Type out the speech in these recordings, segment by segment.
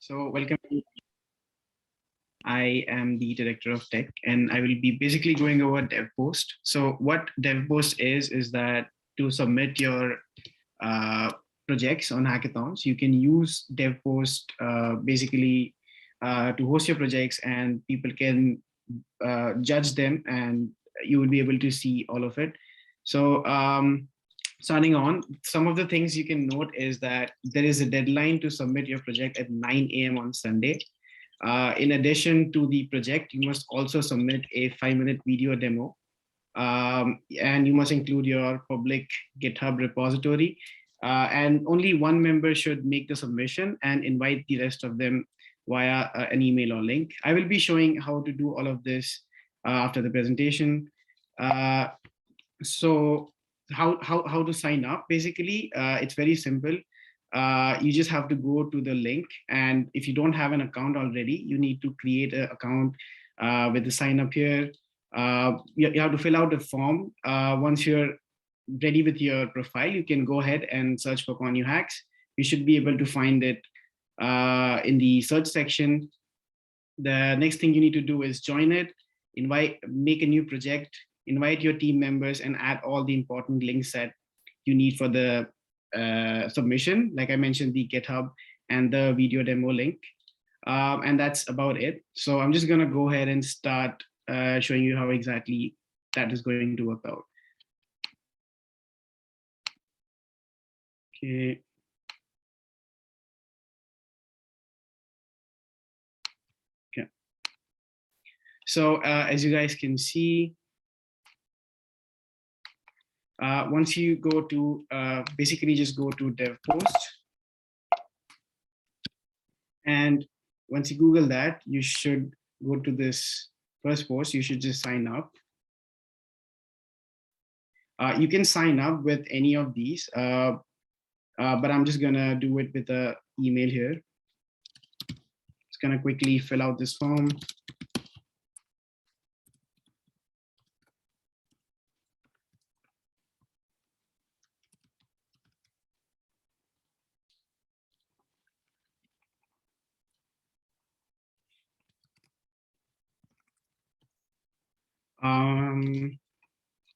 So welcome. I am the director of tech, and I will be basically going over Devpost. So what Devpost is that to submit your uh, projects on hackathons, you can use Devpost basically to host your projects, and people can judge them, and you will be able to see all of it. So starting on, some of the things you can note is that there is a deadline to submit your project at 9 a.m. on Sunday. In addition to the project, you must also submit a 5-minute video demo. And you must include your public GitHub repository. And only one member should make the submission and invite the rest of them via an email or link. I will be showing how to do all of this after the presentation. So how to sign up? Basically, it's very simple. You just have to go to the link, and if you don't have an account already, you need to create an account with the sign up here. You have to fill out a form. Once you're ready with your profile, you can go ahead and search for Conyu Hacks. You should be able to find it in the search section. The next thing you need to do is join it, make a new project, invite your team members, and add all the important links that you need for the submission. Like I mentioned, the GitHub and the video demo link. And that's about it. So I'm just going to go ahead and start showing you how exactly that is going to work out. Okay. Okay. So as you guys can see, once you go to, basically just go to Devpost. And once you Google that, you should go to this first post. You should just sign up. You can sign up with any of these, but I'm just gonna do it with the email here. Just gonna quickly fill out this form.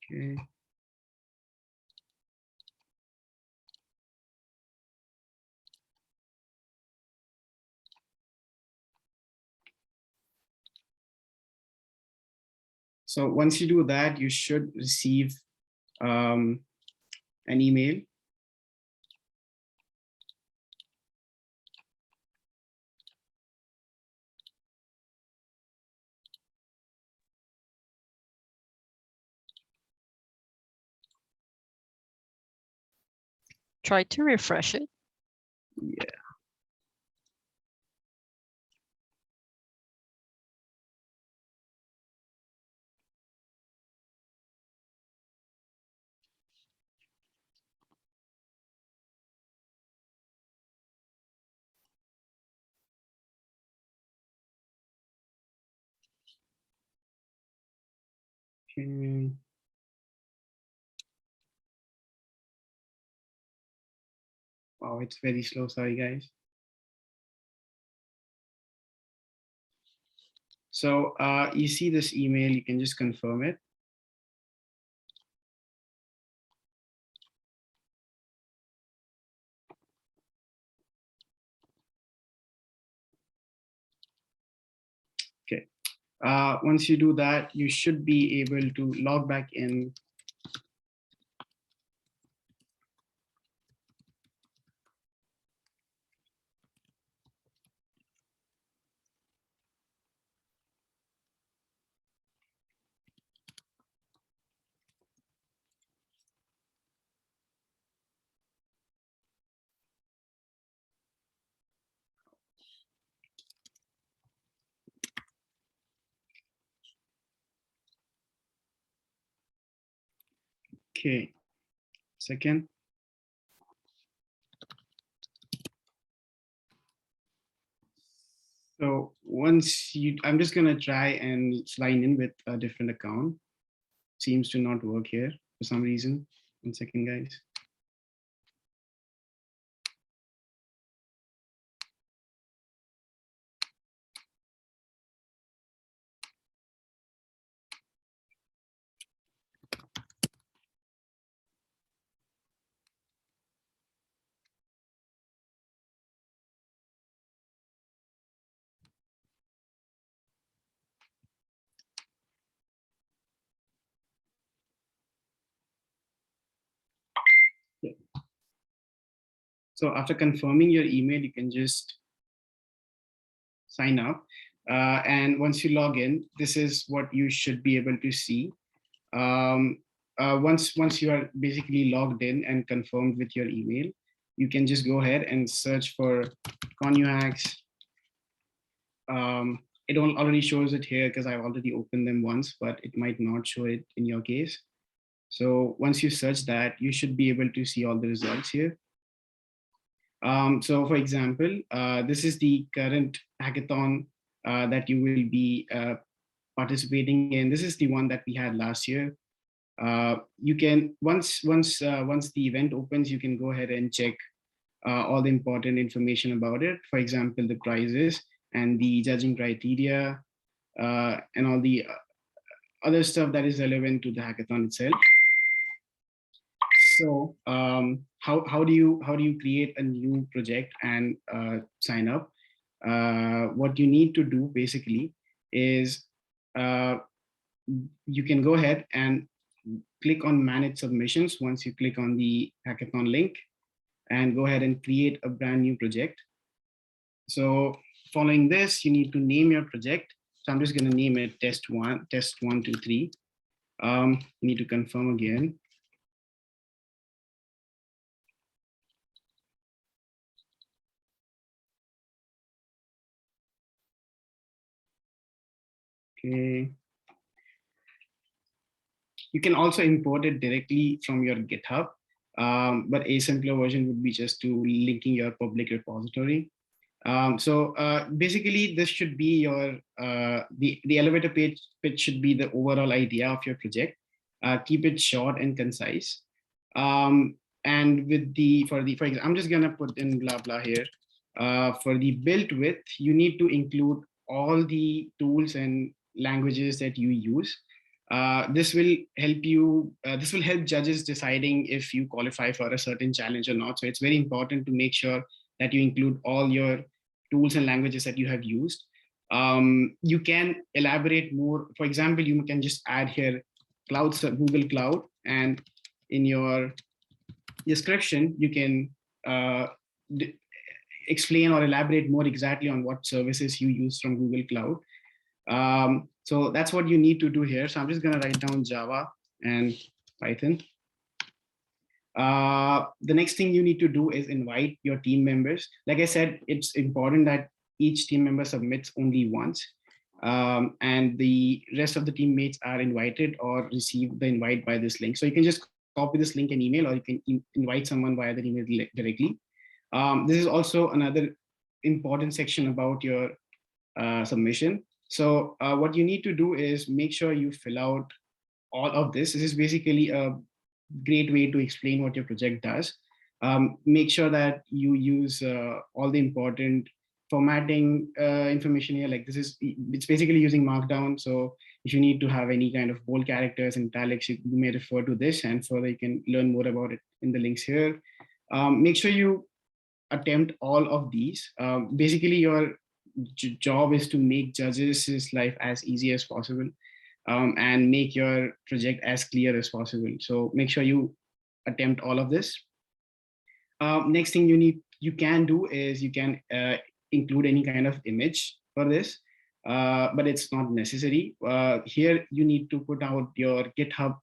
Okay. So once you do that, you should receive an email. Try to refresh it. Yeah. Okay. Wow, it's very slow. Sorry, guys. So you see this email, you can just confirm it. Okay. Once you do that, you should be able to log back in. Okay, second. So once you, I'm just gonna try and sign in with a different account. Seems to not work here for some reason. 1 second, guys. So after confirming your email, you can just sign up. And once you log in, this is what you should be able to see. Um, once you are basically logged in and confirmed with your email, you can just go ahead and search for Connuhacks. It already shows it here because I've already opened them once, but it might not show it in your case. So once you search that, you should be able to see all the results here. So for example, this is the current hackathon that you will be participating in. This is the one that we had last year. You can, once the event opens, you can go ahead and check all the important information about it. For example, the prizes and the judging criteria and all the other stuff that is relevant to the hackathon itself. So how do you create a new project and sign up? What you need to do basically is you can go ahead and click on manage submissions once you click on the hackathon link, and go ahead and create a brand new project. So following this, you need to name your project. So I'm just going to name it test 1, 2, 3. You need to confirm again. Okay. You can also import it directly from your GitHub, but a simpler version would be just to linking your public repository. So basically, this should be your the elevator pitch should be the overall idea of your project. Keep it short and concise. And with the for example, I'm just gonna put in blah blah here. For the build width, you need to include all the tools and languages that you use. This will help you. This will help judges deciding if you qualify for a certain challenge or not. So it's very important to make sure that you include all your tools and languages that you have used. You can elaborate more. For example, you can just add here cloud, Google Cloud, and in your description, you can explain or elaborate more exactly on what services you use from Google Cloud. So that's what you need to do here. So I'm just going to write down Java and Python. The next thing you need to do is invite your team members. Like I said, it's important that each team member submits only once, and the rest of the teammates are invited or receive the invite by this link. So you can just copy this link and email, or you can invite someone via the email directly. This is also another important section about your submission. So what you need to do is make sure you fill out all of this. This is basically a great way to explain what your project does. Make sure that you use all the important formatting information here. Like it's basically using Markdown. So if you need to have any kind of bold characters and italics, you may refer to this, and further you can learn more about it in the links here. Make sure you attempt all of these. Basically, your job is to make judges' life as easy as possible. And make your project as clear as possible. So make sure you attempt all of this. Next thing you can do is you can include any kind of image for this, but it's not necessary. Here you need to put out your GitHub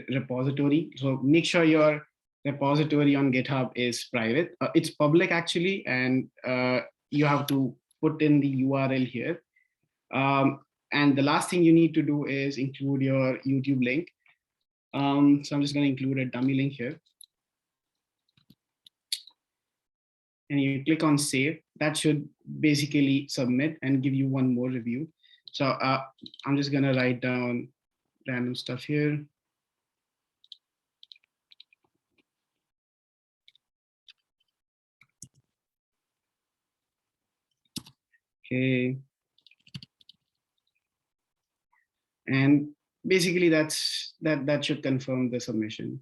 repository. So make sure your repository on GitHub is private. It's public actually, and you have to put in the URL here. And the last thing you need to do is include your YouTube link. So I'm just going to include a dummy link here. And you click on save. That should basically submit and give you one more review. So I'm just going to write down random stuff here. Okay. And basically that should confirm the submission.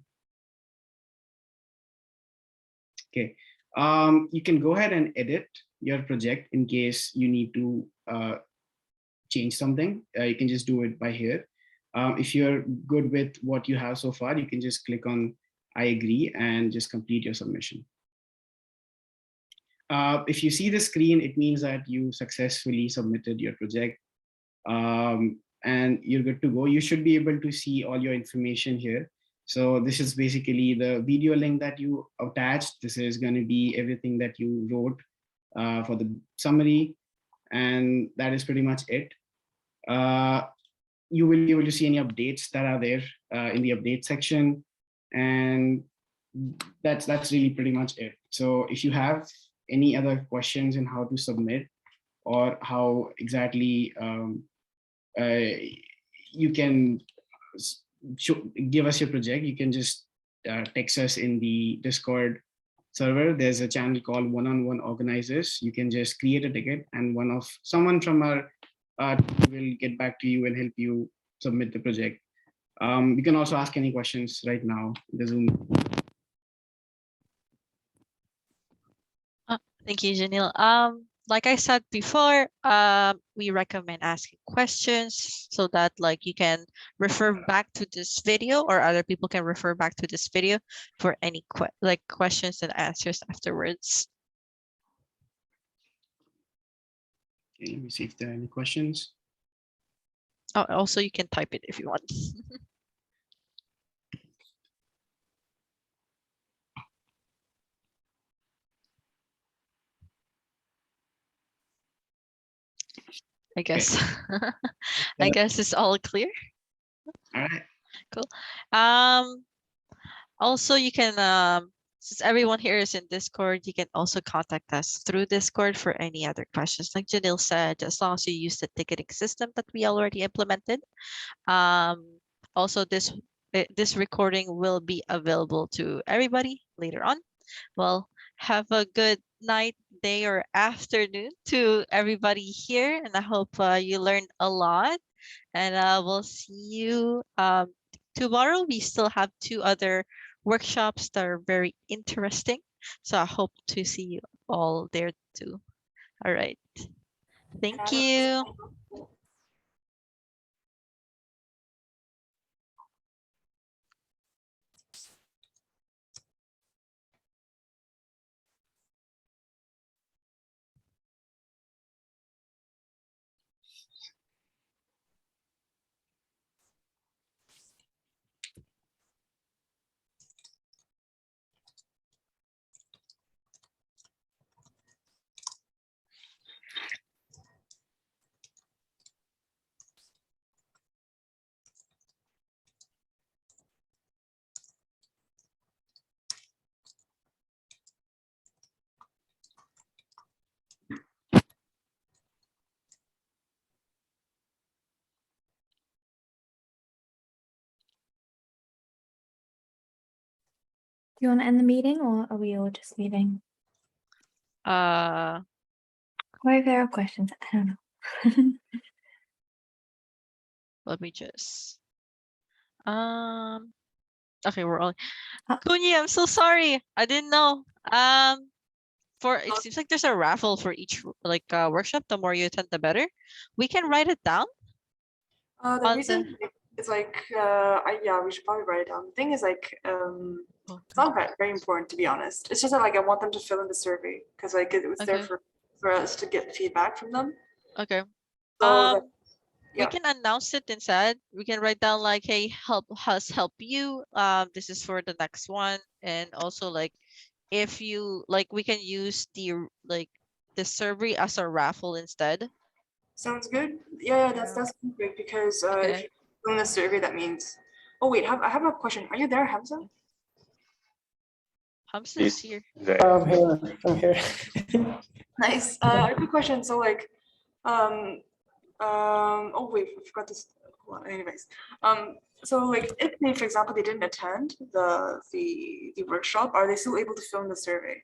Okay. You can go ahead and edit your project in case you need to change something. You can just do it by here. If you're good with what you have so far, you can just click on I agree and just complete your submission. if you see the screen, it means that you successfully submitted your project, and you're good to go. You should be able to see all your information here. So this is basically the video link that you attached. This is going to be everything that you wrote for the summary, and that is pretty much it. You will be able to see any updates that are there in the update section, and that's really pretty much it. So if you have any other questions on how to submit or how exactly you can give us your project, you can just text us in the Discord server. There's a channel called One-on-One Organizers. You can just create a ticket, and someone from our will get back to you and help you submit the project. You can also ask any questions right now in the Zoom. Thank you, Janil. Like I said before, we recommend asking questions so that like you can refer back to this video, or other people can refer back to this video for any questions and answers afterwards. Okay, let me see if there are any questions. Oh, also you can type it if you want. I guess. I guess it's all clear. All right. Cool. Also, you can, since everyone here is in Discord, you can also contact us through Discord for any other questions. Like Janil said, as long as you use the ticketing system that we already implemented. Also, this recording will be available to everybody later on. Well, have a good night, day, or afternoon to everybody here, and I hope you learned a lot. And we'll see you tomorrow. We still have 2 other workshops that are very interesting, so I hope to see you all there too. All right, thank you. Do you want to end the meeting, or are we all just leaving? Uh, Or if there are questions, I don't know. let me just. Okay, we're all. Oh. Kunyi, I'm so sorry. I didn't know. It seems like there's a raffle for each workshop. The more you attend, the better. We can write it down. The reason is like, yeah, we should probably write it down. The thing is like, it's not very important, to be honest. It's just that like I want them to fill in the survey because like it was there for us to get feedback from them. Okay. So we can announce it instead. We can write down like, hey, help you. This is for the next one, and also like, if you like, we can use the survey as a raffle instead. Sounds good. Yeah, that's great because if you fill in the survey, that means. Oh wait, I have a question. Are you there, Hamza? Hamza is here. I'm here. I'm here. Nice. I have a question. So like, oh wait, I forgot this. Well, anyways, so like if they, for example, they didn't attend the workshop, are they still able to fill in the survey?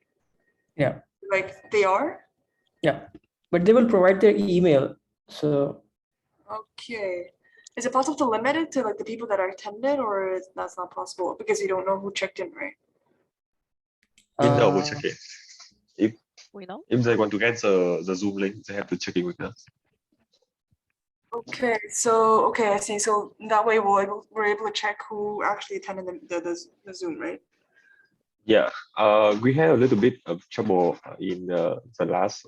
Yeah. Like they are? Yeah, but they will provide their email. So. Okay. Is it possible to limit it to like the people that are attended, or that's not possible because you don't know who checked in, right? We will check it. If they want to get the Zoom link, they have to check it with us. Okay, so I see. So that way we're able to check who actually attended the Zoom, right? Yeah, we had a little bit of trouble in the last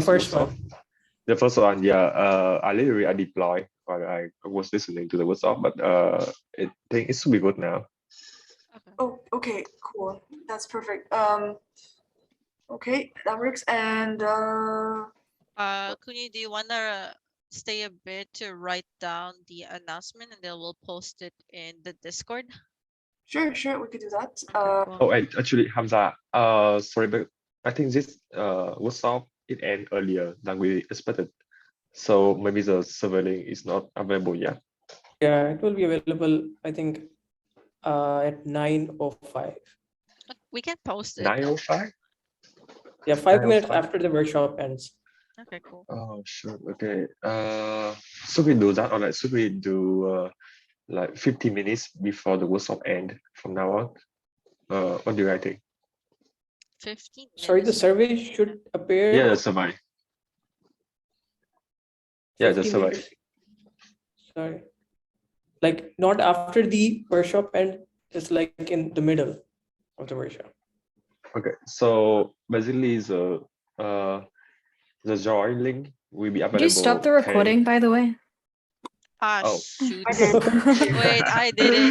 first workshop. one. The first one, yeah. I deployed while I was listening to the workshop, but I think it should be good now. Oh, okay, cool. That's perfect. Okay, that works. And Kuni, do you wanna stay a bit to write down the announcement and then we'll post it in the Discord? sure, we could do that. Okay, cool. Oh, actually, Hamza, sorry, but I think this workshop it ended earlier than we expected. So maybe the server link is not available yet. Yeah, it will be available, I think, at 9:05. We can post it. 9:05? Yeah, 5 minutes 9:05? after the workshop ends. Okay, cool. Oh, sure. Okay. Should we do that, or like should we do like 50 minutes before the workshop end from now on? What do you guys think? 15 minutes. Sorry, the survey should appear. Yeah, the survey. Yeah, the 50 survey. minutes. Sorry. Like not after the workshop end, just like in the middle of the workshop. Okay, so basically the join link will be available. Did you stop the recording, by the way? Ah, Oh. shoot. I did. Wait, I didn't.